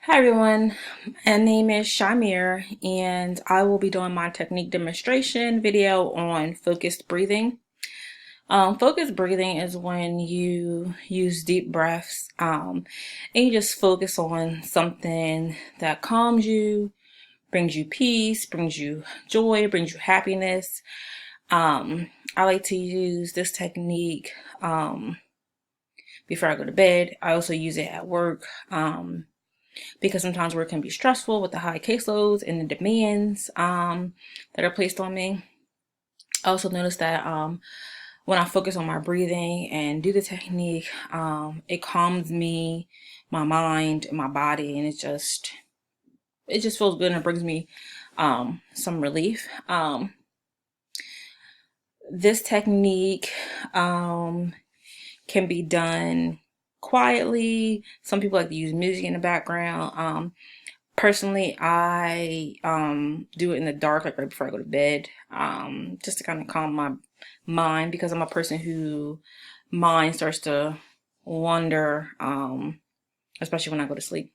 Hi everyone, my name is Shamir and I will be doing my technique demonstration video on focused breathing. Focused breathing is when you use deep breaths and you just focus on something that calms you, brings you peace, brings you joy, brings you happiness. I like to use this technique before I go to bed. I also use it at work. Because sometimes work can be stressful with the high caseloads and the demands that are placed on me. I also noticed that when I focus on my breathing and do the technique, it calms me, my mind, and my body, and it just feels good and it brings me some relief. This technique can be done quietly. Some people like to use music in the background. Personally, I do it in the dark, like right before I go to bed, just to kind of calm my mind because I'm a person who mind starts to wander, especially when I go to sleep.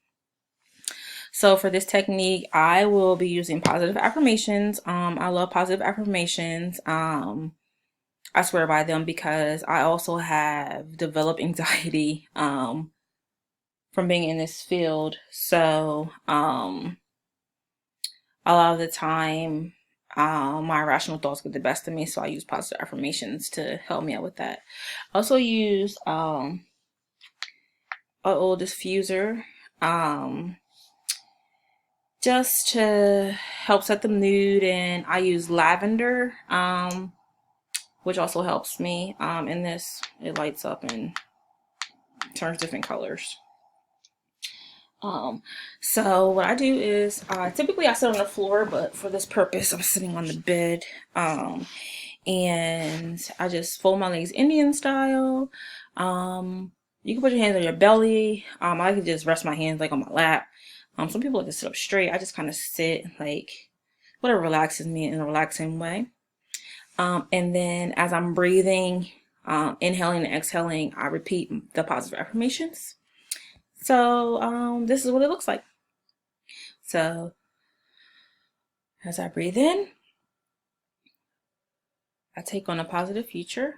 So for this technique, I will be using positive affirmations. I love positive affirmations. I swear by them because I also have developed anxiety from being in this field. So a lot of the time, my irrational thoughts get the best of me, so I use positive affirmations to help me out with that. I also use a oil diffuser just to help set the mood, and I use lavender, which also helps me. In this, it lights up and turns different colors. So what I do is typically I sit on the floor, but for this purpose, I'm sitting on the bed. And I just fold my legs Indian style. You can put your hands on your belly. I like to just rest my hands like on my lap. Some people like to sit up straight. I just kind of sit like whatever relaxes me in a relaxing way. And then as I'm breathing, inhaling and exhaling, I repeat the positive affirmations. So this is what it looks like. So as I breathe in, I take on a positive future.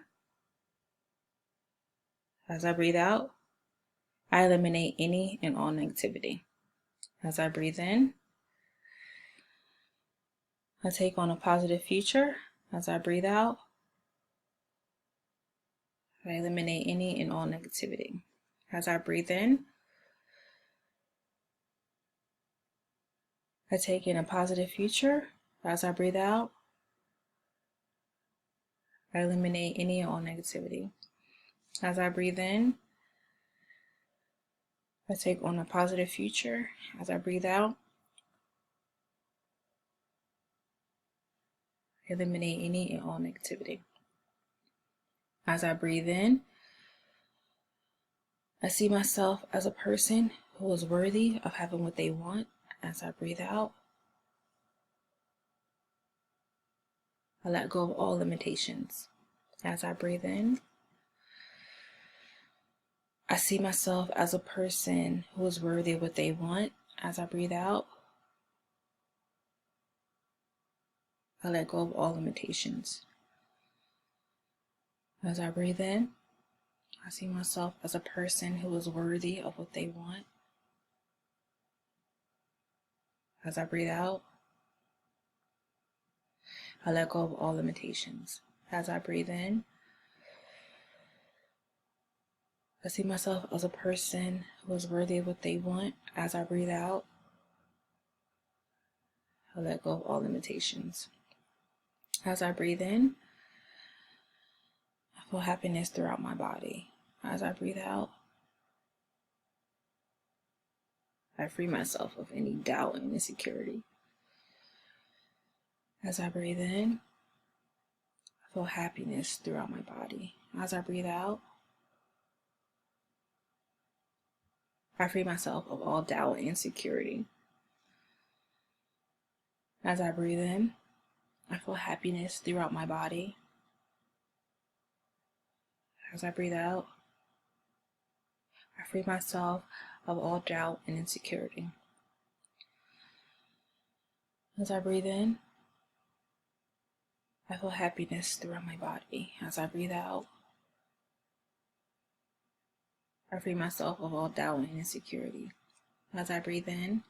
As I breathe out, I eliminate any and all negativity. As I breathe in, I take on a positive future. As I breathe out, I eliminate any and all negativity. As I breathe in, I take in a positive future. As I breathe out, I eliminate any and all negativity. As I breathe in, I take on a positive future. As I breathe out, I eliminate any and all negativity. As I breathe in, I see myself as a person who is worthy of having what they want. As I breathe out, I let go of all limitations. As I breathe in, I see myself as a person who is worthy of what they want. As I breathe out, I let go of all limitations. As I breathe in, I see myself as a person who is worthy of what they want. As I breathe out, I let go of all limitations. As I breathe in, I see myself as a person who is worthy of what they want. As I breathe out, I let go of all limitations. As I breathe in, I feel happiness throughout my body. As I breathe out, I free myself of any doubt and insecurity. As I breathe in, I feel happiness throughout my body. As I breathe out, I free myself of all doubt and insecurity. As I breathe in, I feel happiness throughout my body. As I breathe out, I free myself of all doubt and insecurity. As I breathe in, I feel happiness throughout my body. As I breathe out, I free myself of all doubt and insecurity. As I breathe in,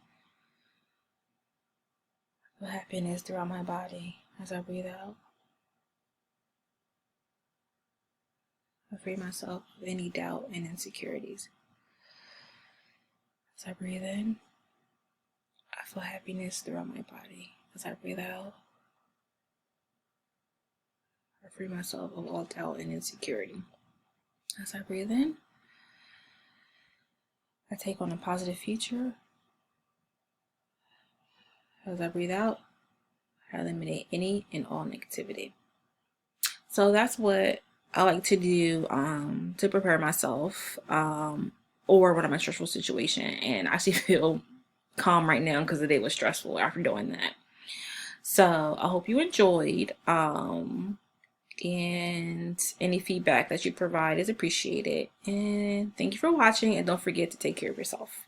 I feel happiness throughout my body. As I breathe out, I free myself of any doubt and insecurities. As I breathe in, I feel happiness throughout my body. As I breathe out, I free myself of all doubt and insecurity. As I breathe in, I take on a positive future. As I breathe out, I eliminate any and all negativity. So that's what I like to do to prepare myself or when I'm in a stressful situation. And I actually feel calm right now because the day was stressful after doing that. So I hope you enjoyed. And any feedback that you provide is appreciated. And thank you for watching. And don't forget to take care of yourself.